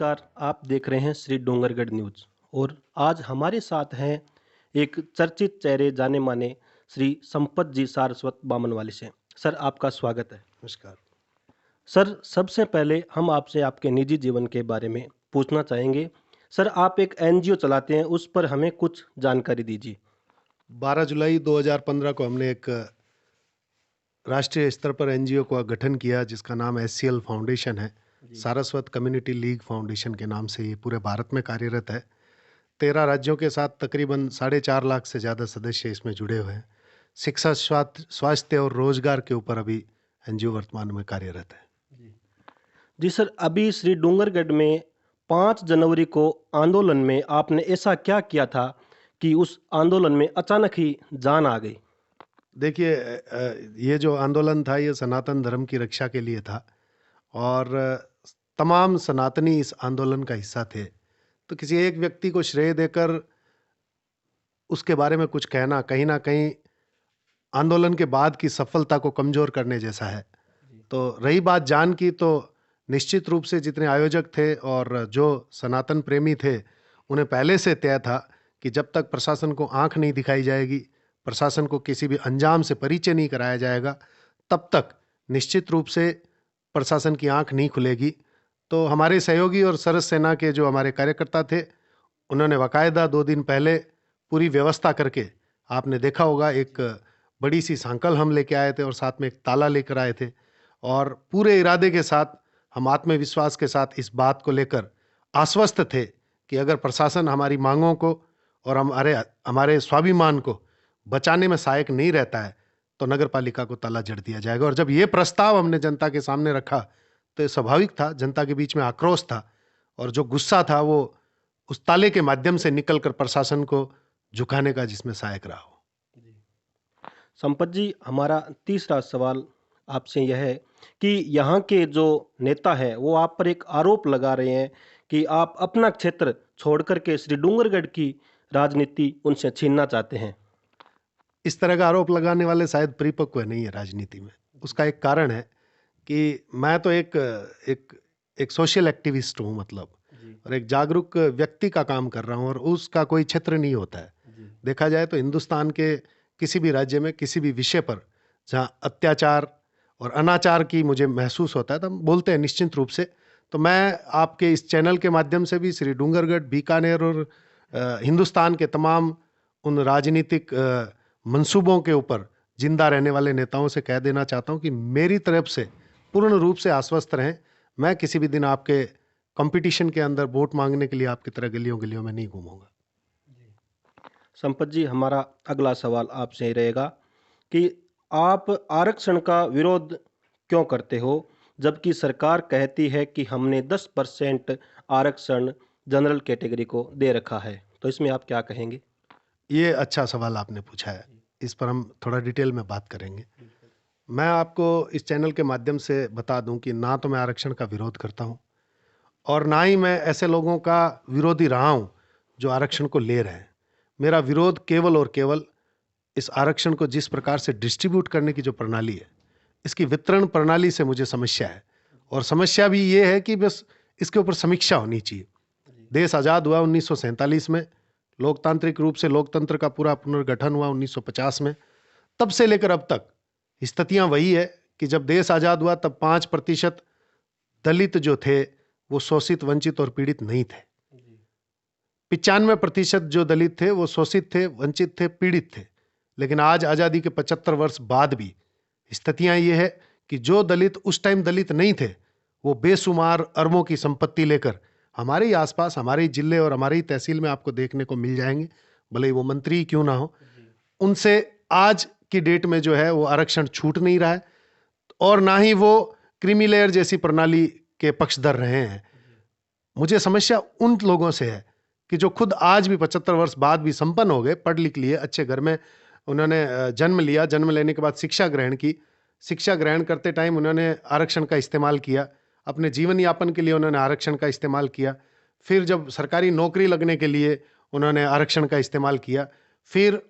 नमस्कार, आप देख रहे हैं श्री डोंगरगढ़ न्यूज़ और आज हमारे साथ हैं एक चर्चित चेहरे जाने माने श्री संपत जी सारस्वत बामनवाली से। सर आपका स्वागत है। नमस्कार। सर सबसे पहले हम आपसे आपके निजी जीवन के बारे में पूछना चाहेंगे। सर आप एक एनजीओ चलाते हैं, उस पर हमें कुछ जानकारी दीजिए। 12 जुलाई 2015 को हमने एक राष्ट्रीय स्तर पर एनजीओ का गठन किया जिसका नाम एससीएल फाउंडेशन है। सारस्वत कम्युनिटी लीग फाउंडेशन के नाम से ये पूरे भारत में कार्यरत है। 13 राज्यों के साथ तकरीबन 4.5 लाख से ज़्यादा सदस्य इसमें जुड़े हुए हैं। शिक्षा, स्वास्थ्य और रोजगार के ऊपर अभी एनजीओ वर्तमान में कार्यरत है। जी सर, अभी श्री डोंगरगढ़ में 5 जनवरी को आंदोलन में आपने ऐसा क्या किया था कि उस आंदोलन में अचानक ही जान आ गई? देखिए, ये जो आंदोलन था ये सनातन धर्म की रक्षा के लिए था और तमाम सनातनी इस आंदोलन का हिस्सा थे। तो किसी एक व्यक्ति को श्रेय देकर उसके बारे में कुछ कहना कहीं ना कहीं आंदोलन के बाद की सफलता को कमजोर करने जैसा है। तो रही बात जान की, तो निश्चित रूप से जितने आयोजक थे और जो सनातन प्रेमी थे उन्हें पहले से तय था कि जब तक प्रशासन को आंख नहीं दिखाई जाएगी, प्रशासन को किसी भी अंजाम से परिचय नहीं कराया जाएगा, तब तक निश्चित रूप से प्रशासन की आंख नहीं खुलेगी। तो हमारे सहयोगी और सरस सेना के जो हमारे कार्यकर्ता थे उन्होंने बाकायदा 2 दिन पहले पूरी व्यवस्था करके, आपने देखा होगा एक बड़ी सी सांकल हम लेके आए थे और साथ में एक ताला लेकर आए थे और पूरे इरादे के साथ हम आत्मविश्वास के साथ इस बात को लेकर आश्वस्त थे कि अगर प्रशासन हमारी मांगों को और हमारे स्वाभिमान को बचाने में सहायक नहीं रहता है तो नगर पालिका को ताला जड़ दिया जाएगा। और जब ये प्रस्ताव हमने जनता के सामने रखा तो ये स्वाभाविक था, जनता के बीच में आक्रोश था और जो गुस्सा था वो उस ताले के माध्यम से निकलकर प्रशासन को झुकाने का जिसमें सहायक रहा हो। संपत जी, हमारा तीसरा सवाल आपसे यह है कि यहाँ के जो नेता है वो आप पर एक आरोप लगा रहे हैं कि आप अपना क्षेत्र छोड़कर के श्री डूंगरगढ़ की राजनीति उनसे छीनना चाहते हैं। इस तरह का आरोप लगाने वाले शायद परिपक्व नहीं है राजनीति में। उसका एक कारण है कि मैं तो एक सोशल एक्टिविस्ट हूँ, मतलब, और एक जागरूक व्यक्ति का काम कर रहा हूँ और उसका कोई क्षेत्र नहीं होता है। देखा जाए तो हिंदुस्तान के किसी भी राज्य में किसी भी विषय पर जहाँ अत्याचार और अनाचार की मुझे महसूस होता है तो हम बोलते हैं निश्चित रूप से। तो मैं आपके इस चैनल के माध्यम से भी श्री डूंगरगढ़, बीकानेर और हिंदुस्तान के तमाम उन राजनीतिक मंसूबों के ऊपर जिंदा रहने वाले नेताओं से कह देना चाहता हूं कि मेरी तरफ से पूर्ण रूप से आश्वस्त रहें। मैं किसी भी दिन आपके कंपटीशन के अंदर वोट मांगने के लिए आपकी तरह गलियों गलियों में नहीं घूमूंगा। संपत जी, हमारा अगला सवाल आपसे ही रहेगा कि आप आरक्षण का विरोध क्यों करते हो, जबकि सरकार कहती है कि हमने 10% आरक्षण जनरल कैटेगरी को दे रखा है। तो इसमें आप क्या कहेंगे? ये अच्छा सवाल आपने पूछा है, इस पर हम थोड़ा डिटेल में बात करेंगे। मैं आपको इस चैनल के माध्यम से बता दूं कि ना तो मैं आरक्षण का विरोध करता हूं और ना ही मैं ऐसे लोगों का विरोधी रहा हूं जो आरक्षण को ले रहे हैं। मेरा विरोध केवल और केवल इस आरक्षण को जिस प्रकार से डिस्ट्रीब्यूट करने की जो प्रणाली है, इसकी वितरण प्रणाली से मुझे समस्या है। और समस्या भी ये है कि बस इसके ऊपर समीक्षा होनी चाहिए। देश आज़ाद हुआ 1947 में, लोकतांत्रिक रूप से लोकतंत्र का पूरा पुनर्गठन हुआ 1950 में। तब से लेकर अब तक स्थितियां वही है कि जब देश आज़ाद हुआ तब 5% दलित जो थे वो शोषित, वंचित और पीड़ित नहीं थे। 95% जो दलित थे वो शोषित थे, वंचित थे, पीड़ित थे। लेकिन आज आज़ादी के 75 वर्ष बाद भी स्थितियां ये है कि जो दलित उस टाइम दलित नहीं थे वो बेशुमार अरबों की संपत्ति लेकर हमारे ही आसपास, हमारे ही जिले और हमारे ही तहसील में आपको देखने को मिल जाएंगे, भले ही वो मंत्री क्यों ना हो। उनसे आज की डेट में जो है वो आरक्षण छूट नहीं रहा है और ना ही वो क्रीमी लेयर जैसी प्रणाली के पक्षधर रहे हैं। मुझे समस्या उन लोगों से है कि जो खुद आज भी 75 वर्ष बाद भी संपन्न हो गए, पढ़ लिख लिए, अच्छे घर में उन्होंने जन्म लिया, जन्म लेने के बाद शिक्षा ग्रहण की, शिक्षा ग्रहण करते टाइम उन्होंने आरक्षण का इस्तेमाल किया, अपने जीवन यापन के लिए उन्होंने आरक्षण का इस्तेमाल किया, फिर जब सरकारी नौकरी लगने के लिए उन्होंने आरक्षण का इस्तेमाल किया, फिर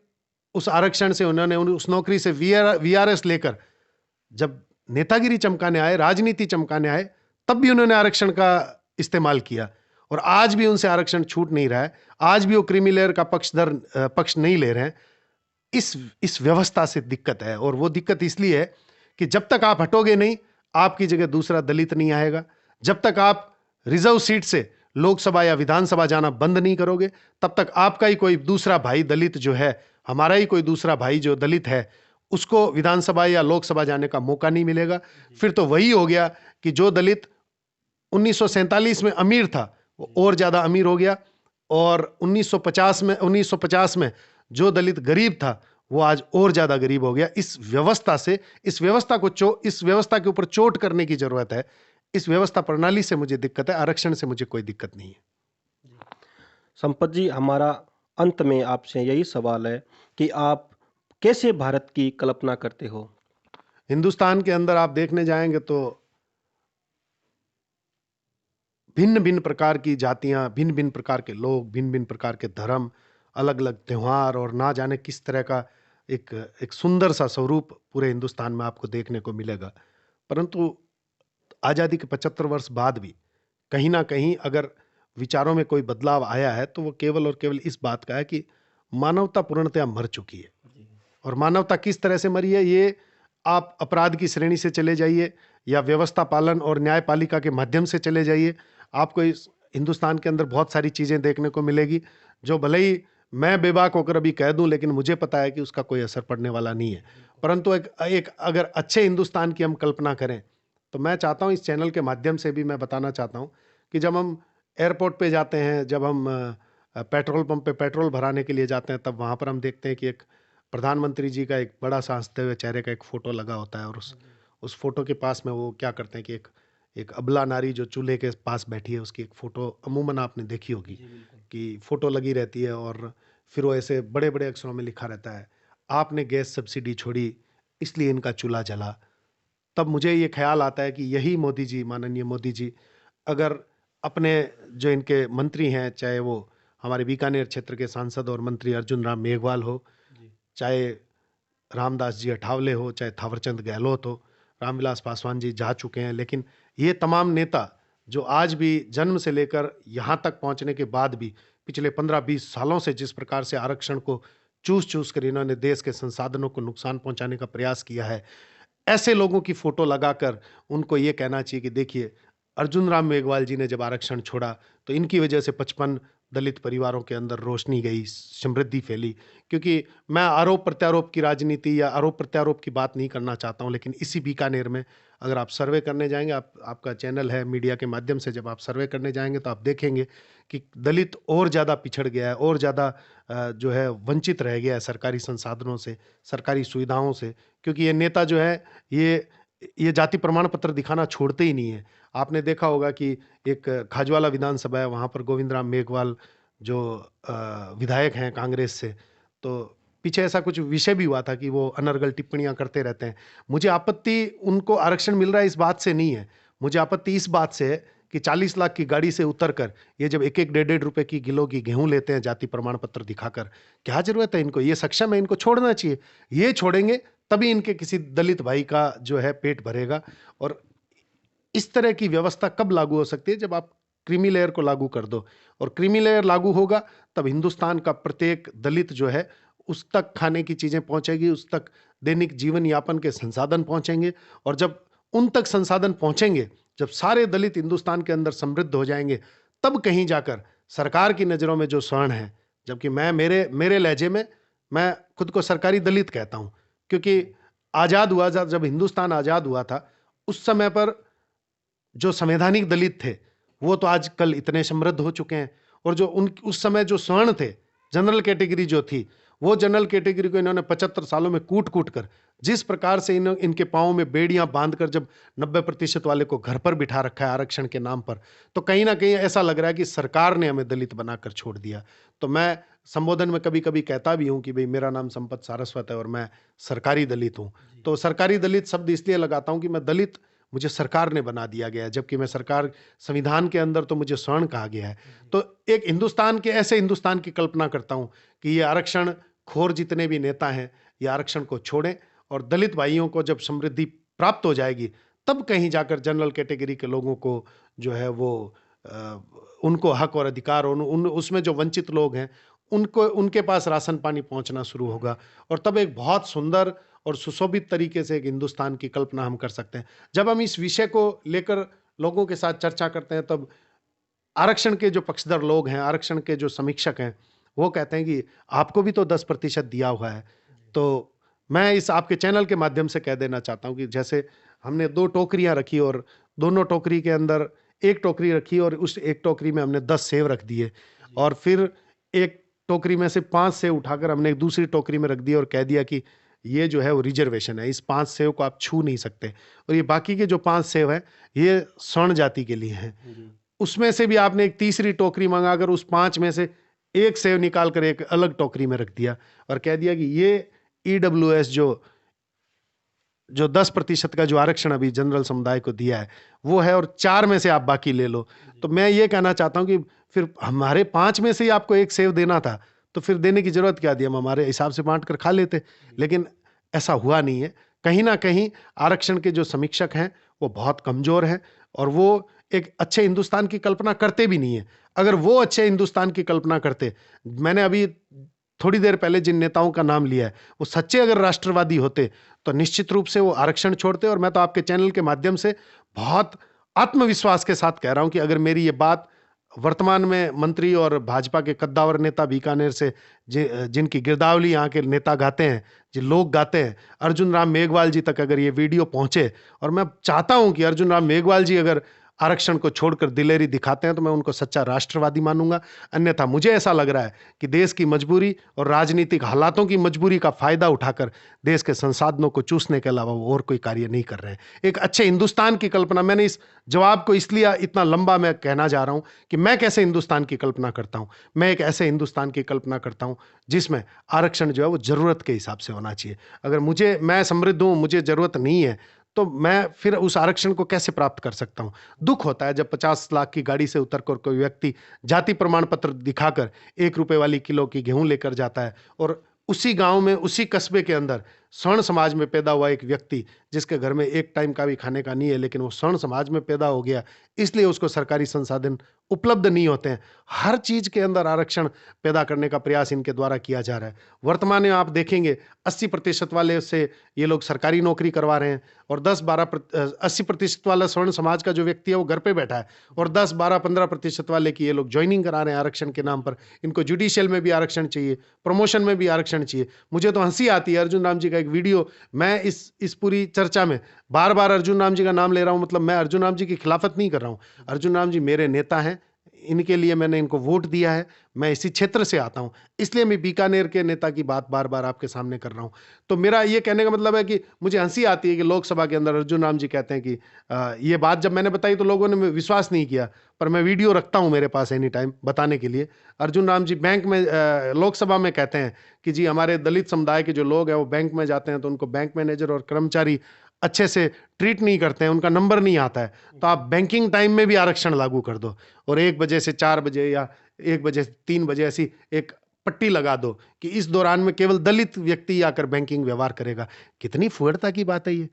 उस आरक्षण से उन्होंने उस नौकरी से वीआरएस लेकर जब नेतागिरी चमकाने आए, राजनीति चमकाने आए, तब भी उन्होंने आरक्षण का इस्तेमाल किया। और आज भी उनसे आरक्षण छूट नहीं रहा है, आज भी वो क्रीमी लेयर का पक्ष नहीं ले रहे हैं। इस व्यवस्था से दिक्कत है, और वो दिक्कत इसलिए है कि जब तक आप हटोगे नहीं, आपकी जगह दूसरा दलित नहीं आएगा। जब तक आप रिजर्व सीट से लोकसभा या विधानसभा जाना बंद नहीं करोगे, तब तक आपका ही कोई दूसरा भाई दलित जो है, हमारा ही कोई दूसरा भाई जो दलित है, उसको विधानसभा या लोकसभा जाने का मौका नहीं मिलेगा। फिर तो वही हो गया कि जो दलित 1947 में अमीर था वो और ज्यादा अमीर हो गया, और 1950 में जो दलित गरीब था वो आज और ज्यादा गरीब हो गया। इस व्यवस्था के ऊपर चोट करने की जरूरत है। इस व्यवस्था प्रणाली से मुझे दिक्कत है, आरक्षण से मुझे कोई दिक्कत नहीं है। संपत जी, हमारा अंत में आपसे यही सवाल है कि आप कैसे भारत की कल्पना करते हो? हिंदुस्तान के अंदर आप देखने जाएंगे तो भिन्न भिन्न प्रकार की जातियां, भिन्न भिन्न प्रकार के लोग, भिन्न भिन्न प्रकार के धर्म, अलग अलग त्योहार, और ना जाने किस तरह का एक सुंदर सा स्वरूप पूरे हिंदुस्तान में आपको देखने को मिलेगा। परंतु आज़ादी के 75 वर्ष बाद भी कहीं ना कहीं अगर विचारों में कोई बदलाव आया है तो वो केवल और केवल इस बात का है कि मानवता पूर्णतया मर चुकी है। और मानवता किस तरह से मरी है, ये आप अपराध की श्रेणी से चले जाइए या व्यवस्था पालन और न्यायपालिका के माध्यम से चले जाइए, आपको इस हिंदुस्तान के अंदर बहुत सारी चीजें देखने को मिलेगी जो भले ही मैं बेबाक होकर अभी कह दूं, लेकिन मुझे पता है कि उसका कोई असर पड़ने वाला नहीं है। परंतु एक अगर अच्छे हिंदुस्तान की हम कल्पना करें तो मैं चाहता हूं, इस चैनल के माध्यम से भी मैं बताना चाहता हूं कि जब हम एयरपोर्ट पे जाते हैं, जब हम पेट्रोल पंप पे पेट्रोल भराने के लिए जाते हैं, तब वहां पर हम देखते हैं कि एक प्रधानमंत्री जी का एक बड़ा सा हंसते हुए चेहरे का एक फोटो लगा होता है, और उस फोटो के पास में वो क्या करते हैं कि एक अबला नारी जो चूल्हे के पास बैठी है उसकी एक फोटो अमूमन आपने देखी होगी कि फोटो लगी रहती है, और फिर वो ऐसे बड़े बड़े अक्षरों में लिखा रहता है, आपने गैस सब्सिडी छोड़ी इसलिए इनका चूल्हा जला। तब मुझे ये ख्याल आता है कि यही मोदी जी, माननीय मोदी जी, अगर अपने जो इनके मंत्री हैं, चाहे वो हमारे बीकानेर क्षेत्र के सांसद और मंत्री अर्जुन राम मेघवाल हो, चाहे रामदास जी अठावले हो, चाहे थावरचंद गहलोत हो, रामविलास पासवान जी जा चुके हैं, लेकिन ये तमाम नेता जो आज भी जन्म से लेकर यहाँ तक पहुँचने के बाद भी पिछले 15-20 सालों से जिस प्रकार से आरक्षण को चूस कर इन्होंने देश के संसाधनों को नुकसान पहुंचाने का प्रयास किया है, ऐसे लोगों की फोटो लगाकर उनको ये कहना चाहिए कि देखिए, अर्जुन राम मेघवाल जी ने जब आरक्षण छोड़ा तो इनकी वजह से 55 दलित परिवारों के अंदर रोशनी गई, समृद्धि फैली। क्योंकि मैं आरोप प्रत्यारोप की राजनीति या आरोप प्रत्यारोप की बात नहीं करना चाहता हूं, लेकिन इसी बीकानेर में अगर आप सर्वे करने जाएंगे, आपका चैनल है, मीडिया के माध्यम से जब आप सर्वे करने जाएंगे तो आप देखेंगे कि दलित और ज़्यादा पिछड़ गया है, और ज़्यादा जो है वंचित रह गया है सरकारी संसाधनों से, सरकारी सुविधाओं से। क्योंकि ये नेता जो है ये जाति प्रमाण पत्र दिखाना छोड़ते ही नहीं है। आपने देखा होगा कि एक खाजवाला विधानसभा है, वहाँ पर गोविंद राम मेघवाल जो विधायक हैं कांग्रेस से, तो पीछे ऐसा कुछ विषय भी हुआ था कि वो अनर्गल टिप्पणियां करते रहते हैं। मुझे आपत्ति उनको आरक्षण मिल रहा है इस बात से नहीं है, मुझे आपत्ति इस बात से है कि 40 लाख की गाड़ी से उतरकर ये जब 1-1 1.5 रुपए की किलो की गेहूं लेते हैं जाति प्रमाण पत्र दिखाकर, क्या जरूरत है इनको? ये सक्षम है, इनको छोड़ना चाहिए। ये छोड़ेंगे तभी इनके किसी दलित भाई का जो है पेट भरेगा। और इस तरह की व्यवस्था कब लागू हो सकती है? जब आप क्रीमी लेयर को लागू कर दो, और क्रीमी लेयर लागू होगा तब हिंदुस्तान का प्रत्येक दलित जो है उस तक खाने की चीजें पहुंचेगी, उस तक दैनिक जीवन यापन के संसाधन पहुंचेंगे। और जब उन तक संसाधन पहुंचेंगे, जब सारे दलित हिंदुस्तान के अंदर समृद्ध हो जाएंगे, तब कहीं जाकर सरकार की नजरों में जो स्वर्ण है, जबकि मैं मेरे लहजे में मैं खुद को सरकारी दलित कहता हूं, क्योंकि आजाद हुआ, जब हिंदुस्तान आजाद हुआ था उस समय पर जो संवैधानिक दलित थे वो तो आजकल इतने समृद्ध हो चुके हैं, और जो उस समय जो स्वर्ण थे, जनरल कैटेगरी जो थी, वो जनरल कैटेगरी को इन्होंने 75 सालों में कूट कूट कर, जिस प्रकार से इनके पांवों में बेड़ियां बांधकर जब 90% वाले को घर पर बिठा रखा है आरक्षण के नाम पर, तो कहीं ना कहीं ऐसा लग रहा है कि सरकार ने हमें दलित बनाकर छोड़ दिया। तो मैं संबोधन में कभी कभी कहता भी हूं कि भाई मेरा नाम संपत सारस्वत है और मैं सरकारी दलित हूं। तो सरकारी दलित शब्द इसलिए लगाता हूं कि मैं दलित, मुझे सरकार ने बना दिया गया है, जबकि मैं सरकार, संविधान के अंदर तो मुझे स्वर्ण कहा गया है। तो एक हिंदुस्तान के, ऐसे हिंदुस्तान की कल्पना करता हूं कि ये आरक्षण खोर जितने भी नेता हैं ये आरक्षण को छोड़ें, और दलित भाइयों को जब समृद्धि प्राप्त हो जाएगी तब कहीं जाकर जनरल कैटेगरी के लोगों को जो है वो उनको हक और अधिकार, उसमें जो वंचित लोग हैं उनको, उनके पास राशन पानी पहुंचना शुरू होगा, और तब एक बहुत सुंदर और सुशोभित तरीके से एक हिंदुस्तान की कल्पना हम कर सकते हैं। जब हम इस विषय को लेकर लोगों के साथ चर्चा करते हैं, तब आरक्षण के जो पक्षधर लोग हैं, आरक्षण के जो समीक्षक हैं, वो कहते हैं कि आपको भी तो 10% दिया हुआ है। तो मैं इस आपके चैनल के माध्यम से कह देना चाहता हूं कि जैसे हमने 2 टोकरियां रखी, और दोनों टोकरी के अंदर एक टोकरी रखी और उस एक टोकरी में हमने 10 सेव रख दिए, और फिर एक टोकरी में से 5 सेव उठाकर हमने एक दूसरी टोकरी में रख दिए और कह दिया कि ये जो है वो रिजर्वेशन है, इस 5 सेव को आप छू नहीं सकते, और ये बाकी के जो 5 सेव है ये स्वर्ण जाति के लिए हैं। उसमें से भी आपने एक तीसरी टोकरी मंगाकर उस 5 में से एक सेव निकाल कर एक अलग टोकरी में रख दिया और कह दिया कि ये ईडब्ल्यूएस जो 10% का जो आरक्षण अभी जनरल समुदाय को दिया है वो है, और 4 में से आप बाकी ले लो। तो मैं ये कहना चाहता हूं कि फिर हमारे 5 में से ही आपको एक सेव देना था, तो फिर देने की जरूरत क्या थी, हम हमारे हिसाब से बांट कर खा लेते। लेकिन ऐसा हुआ नहीं है। कहीं ना कहीं आरक्षण के जो समीक्षक हैं वो बहुत कमजोर हैं, और वो एक अच्छे हिंदुस्तान की कल्पना करते भी नहीं है। अगर वो अच्छे हिंदुस्तान की कल्पना करते, मैंने अभी थोड़ी देर पहले जिन नेताओं का नाम लिया है, वो सच्चे अगर राष्ट्रवादी होते तो निश्चित रूप से वो आरक्षण छोड़ते। और मैं तो आपके चैनल के माध्यम से बहुत आत्मविश्वास के साथ कह रहा हूं कि अगर मेरी ये बात वर्तमान में मंत्री और भाजपा के कद्दावर नेता बीकानेर से जिनकी गिरदावली यहाँ के नेता गाते हैं, जो लोग गाते हैं, अर्जुन राम मेघवाल जी तक अगर ये वीडियो पहुंचे, और मैं चाहता हूं कि अर्जुन राम मेघवाल जी अगर आरक्षण को छोड़कर दिलेरी दिखाते हैं तो मैं उनको सच्चा राष्ट्रवादी मानूंगा। अन्यथा मुझे ऐसा लग रहा है कि देश की मजबूरी और राजनीतिक हालातों की मजबूरी का फायदा उठाकर देश के संसाधनों को चूसने के अलावा वो और कोई कार्य नहीं कर रहे हैं। एक अच्छे हिंदुस्तान की कल्पना, मैंने इस जवाब को इसलिए इतना लंबा मैं कहना जा रहा हूं कि मैं कैसे हिंदुस्तान की कल्पना करता हूं। मैं एक ऐसे हिंदुस्तान की कल्पना करता हूं जिसमें आरक्षण जो है वो जरूरत के हिसाब से होना चाहिए। अगर मैं समृद्ध हूं, मुझे जरूरत नहीं है, तो मैं फिर उस आरक्षण को कैसे प्राप्त कर सकता हूं। दुख होता है जब 50 लाख की गाड़ी से उतरकर कोई व्यक्ति जाति प्रमाण पत्र दिखाकर 1 रुपए वाली किलो की गेहूं लेकर जाता है, और उसी गांव में, उसी कस्बे के अंदर स्वर्ण समाज में पैदा हुआ एक व्यक्ति जिसके घर में एक टाइम का भी खाने का नहीं है, लेकिन वो स्वर्ण समाज में पैदा हो गया, इसलिए उसको सरकारी संसाधन उपलब्ध नहीं होते हैं। हर चीज के अंदर आरक्षण पैदा करने का प्रयास इनके द्वारा किया जा रहा है। वर्तमान में आप देखेंगे 80% वाले से ये लोग सरकारी नौकरी करवा रहे हैं, और 80% वाला स्वर्ण समाज का जो व्यक्ति है वो घर पे बैठा है, और 10-12-15% वाले की ये लोग ज्वाइनिंग करा रहे हैं आरक्षण के नाम पर। इनको जुडिशियल में भी आरक्षण चाहिए, प्रमोशन में भी आरक्षण चाहिए। मुझे तो हंसी आती है। अर्जुन राम जी का एक वीडियो, मैं इस पूरी चर्चा में बार बार अर्जुन राम जी का नाम ले रहा हूं, मतलब मैं अर्जुन राम जी की खिलाफत नहीं कर रहा हूं। अर्जुन राम जी मेरे नेता हैं, इनके लिए मैंने इनको वोट दिया है, मैं इसी क्षेत्र से आता हूं, इसलिए मैं बीकानेर के नेता की बात बार बार आपके सामने कर रहा हूं। तो मेरा ये कहने का मतलब है कि मुझे हंसी आती है कि लोकसभा के अंदर अर्जुन राम जी कहते हैं कि ये बात जब मैंने बताई तो लोगों ने विश्वास नहीं किया, पर मैं वीडियो रखता हूं मेरे पास एनी टाइम बताने के लिए। अर्जुन राम जी बैंक में, लोकसभा में कहते हैं कि जी हमारे दलित समुदाय के जो लोग हैं वो बैंक में जाते हैं तो उनको बैंक मैनेजर और कर्मचारी अच्छे से ट्रीट नहीं करते हैं, उनका नंबर नहीं आता है, तो आप बैंकिंग टाइम में भी आरक्षण लागू कर दो, और 1 बजे से 4 बजे या 1 बजे से 3 बजे ऐसी एक पट्टी लगा दो कि इस दौरान में केवल दलित व्यक्ति आकर बैंकिंग व्यवहार करेगा। कितनी फुहड़ता की बात है ये।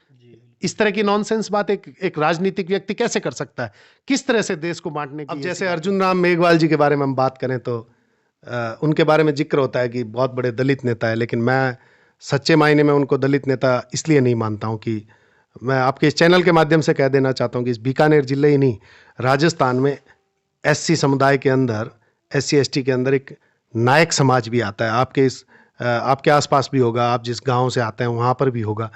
इस तरह की नॉनसेंस बात एक राजनीतिक व्यक्ति कैसे कर सकता है? किस तरह से देश को बांटने की। अब जैसे अर्जुन राम मेघवाल जी के बारे में हम बात करें तो उनके बारे में जिक्र होता है कि बहुत बड़े दलित नेता है, लेकिन मैं सच्चे मायने में उनको दलित नेता इसलिए नहीं मानता हूं कि मैं आपके इस चैनल के माध्यम से कह देना चाहता हूं कि इस बीकानेर जिले ही नहीं, राजस्थान में एससी समुदाय के अंदर, SC ST के अंदर एक नायक समाज भी आता है। आपके आसपास भी होगा, आप जिस गांव से आते हैं वहां पर भी होगा।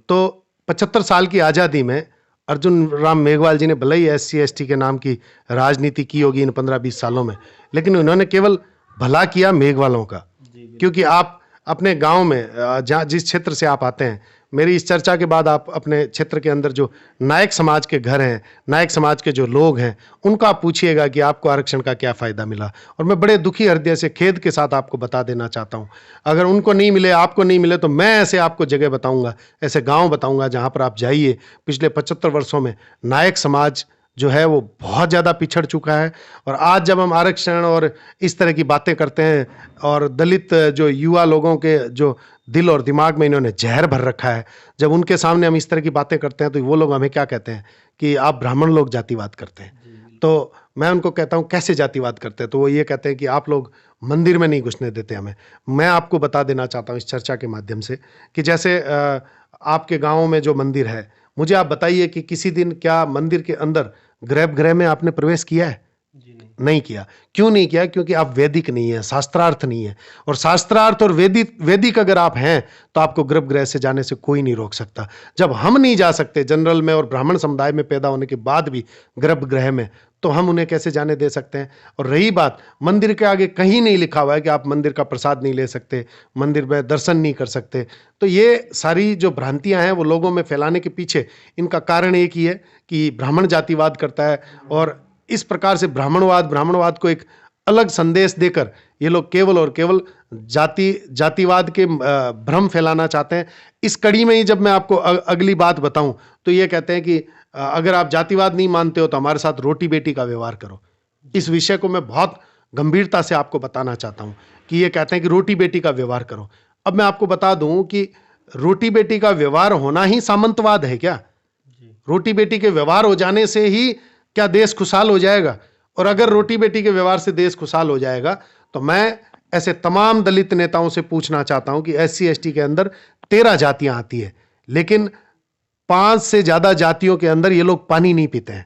तो 75 साल की आज़ादी में अर्जुन राम मेघवाल जी ने भले ही SC ST के नाम की राजनीति की होगी इन 15-20 सालों में, लेकिन उन्होंने केवल भला किया मेघवालों का। क्योंकि आप अपने गांव में, जिस क्षेत्र से आप आते हैं, मेरी इस चर्चा के बाद आप अपने क्षेत्र के अंदर जो नायक समाज के घर हैं, नायक समाज के जो लोग हैं, उनको आप पूछिएगा कि आपको आरक्षण का क्या फ़ायदा मिला। और मैं बड़े दुखी हृदय से, खेद के साथ आपको बता देना चाहता हूं, अगर उनको नहीं मिले, आपको नहीं मिले, तो मैं ऐसे आपको जगह बताऊंगा, ऐसे गांव बताऊंगा जहां पर आप जाइए। पिछले 75 वर्षों में नायक समाज जो है वो बहुत ज़्यादा पिछड़ चुका है। और आज जब हम आरक्षण और इस तरह की बातें करते हैं, और दलित जो युवा लोगों के जो दिल और दिमाग में इन्होंने जहर भर रखा है, जब उनके सामने हम इस तरह की बातें करते हैं तो वो लोग हमें क्या कहते हैं कि आप ब्राह्मण लोग जातिवाद करते हैं। तो मैं उनको कहता हूँ कैसे जातिवाद करते हैं, तो वो ये कहते हैं कि आप लोग मंदिर में नहीं घुसने देते हमें। मैं आपको बता देना चाहता हूँ इस चर्चा के माध्यम से कि जैसे आपके गाँव में जो मंदिर है, मुझे आप बताइए कि किसी दिन क्या मंदिर के अंदर गर्भगृह में आपने प्रवेश किया है? नहीं किया। क्यों नहीं किया? क्योंकि आप वैदिक नहीं है, शास्त्रार्थ नहीं है। और शास्त्रार्थ और वैदिक अगर आप हैं तो आपको गर्भगृह से जाने से कोई नहीं रोक सकता। जब हम नहीं जा सकते जनरल में और ब्राह्मण समुदाय में पैदा होने के बाद भी गर्भगृह में, तो हम उन्हें कैसे जाने दे सकते हैं? और रही बात, मंदिर के आगे कहीं नहीं लिखा हुआ है कि आप मंदिर का प्रसाद नहीं ले सकते, मंदिर में दर्शन नहीं कर सकते। तो ये सारी जो भ्रांतियां हैं वो लोगों में फैलाने के पीछे इनका कारण एक ही है कि ब्राह्मण जातिवाद करता है, और इस प्रकार से ब्राह्मणवाद को एक अलग संदेश देकर ये लोग केवल और केवल जातिवाद के भ्रम फैलाना चाहते हैं। इस कड़ी में ही जब मैं आपको अगली बात बताऊं तो ये कहते हैं कि अगर आप जातिवाद नहीं मानते हो तो हमारे साथ रोटी बेटी का व्यवहार करो। इस विषय को मैं बहुत गंभीरता से आपको बताना चाहता हूं कि ये कहते हैं कि रोटी बेटी का व्यवहार करो। अब मैं आपको बता दूं कि रोटी बेटी का व्यवहार होना ही सामंतवाद है क्या? रोटी बेटी के व्यवहार हो जाने से ही क्या देश खुशहाल हो जाएगा? और अगर रोटी बेटी के व्यवहार से देश खुशहाल हो जाएगा तो मैं ऐसे तमाम दलित नेताओं से पूछना चाहता हूं कि SC ST के अंदर 13 जातियां आती है, लेकिन 5 से ज्यादा जातियों के अंदर ये लोग पानी नहीं पीते हैं।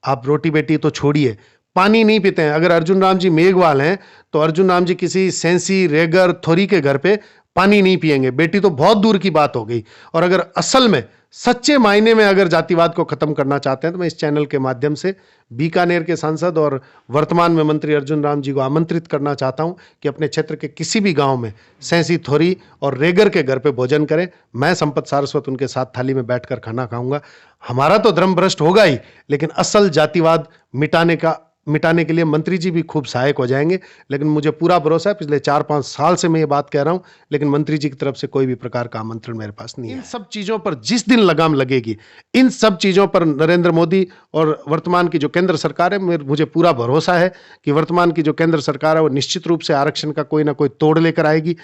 आप रोटी बेटी तो छोड़िए, पानी नहीं पीते हैं। अगर अर्जुन राम जी मेघवाल हैं तो अर्जुन राम जी किसी सेंसी रेगर थोरी के घर पे पानी नहीं पिएंगे, बेटी तो बहुत दूर की बात हो गई। और अगर असल में सच्चे मायने में अगर जातिवाद को खत्म करना चाहते हैं तो मैं इस चैनल के माध्यम से बीकानेर के सांसद और वर्तमान में मंत्री अर्जुन राम जी को आमंत्रित करना चाहता हूं कि अपने क्षेत्र के किसी भी गांव में सेंसी थोरी और रेगर के घर पे भोजन करें। मैं संपत सारस्वत उनके साथ थाली में बैठकर खाना खाऊंगा। हमारा तो धर्म भ्रष्ट होगा ही, लेकिन असल जातिवाद मिटाने के लिए मंत्री जी भी खूब सहायक हो जाएंगे। लेकिन मुझे पूरा भरोसा है, पिछले 4-5 साल से मैं ये बात कह रहा हूं, लेकिन मंत्री जी की तरफ से कोई भी प्रकार का आमंत्रण मेरे पास नहीं है। इन सब चीजों पर जिस दिन लगाम लगेगी, इन सब चीजों पर नरेंद्र मोदी और वर्तमान की जो केंद्र सरकार है, मुझे पूरा भरोसा है कि वर्तमान की जो केंद्र सरकार है वो निश्चित रूप से आरक्षण का कोई ना कोई तोड़ लेकर आएगी।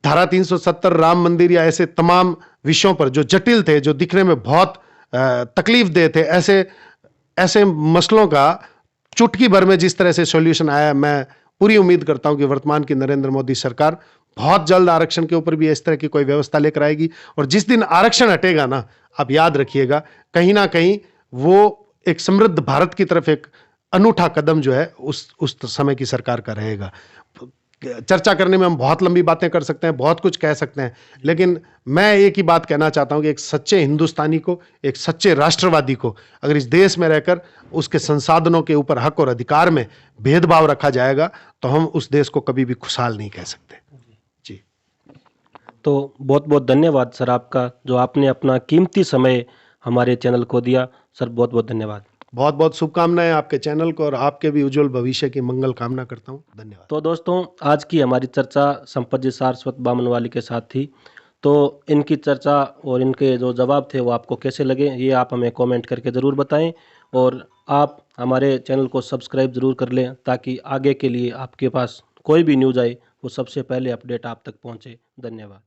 धारा 370, राम मंदिर या ऐसे तमाम विषयों पर जो जटिल थे, जो दिखने में बहुत तकलीफ दे थे, ऐसे मसलों का चुटकी भर में जिस तरह से सॉल्यूशन आया, मैं पूरी उम्मीद करता हूं कि वर्तमान की नरेंद्र मोदी सरकार बहुत जल्द आरक्षण के ऊपर भी इस तरह की कोई व्यवस्था लेकर आएगी। और जिस दिन आरक्षण हटेगा ना, आप याद रखिएगा, कहीं ना कहीं वो एक समृद्ध भारत की तरफ एक अनूठा कदम जो है उस समय की सरकार का रहेगा। चर्चा करने में हम बहुत लंबी बातें कर सकते हैं, बहुत कुछ कह सकते हैं, लेकिन मैं एक ही बात कहना चाहता हूं कि एक सच्चे हिंदुस्तानी को, एक सच्चे राष्ट्रवादी को अगर इस देश में रहकर उसके संसाधनों के ऊपर हक और अधिकार में भेदभाव रखा जाएगा तो हम उस देश को कभी भी खुशहाल नहीं कह सकते। जी, तो बहुत बहुत धन्यवाद सर आपका, जो आपने अपना कीमती समय हमारे चैनल को दिया। सर बहुत बहुत धन्यवाद। बहुत बहुत शुभकामनाएं आपके चैनल को, और आपके भी उज्जवल भविष्य की मंगल कामना करता हूं। धन्यवाद। तो दोस्तों, आज की हमारी चर्चा संपत जी सारस्वत बामनवाली के साथ थी। तो इनकी चर्चा और इनके जो जवाब थे वो आपको कैसे लगे, ये आप हमें कमेंट करके ज़रूर बताएं। और आप हमारे चैनल को सब्सक्राइब ज़रूर कर लें ताकि आगे के लिए आपके पास कोई भी न्यूज़ आए वो सबसे पहले अपडेट आप तक पहुंचे। धन्यवाद।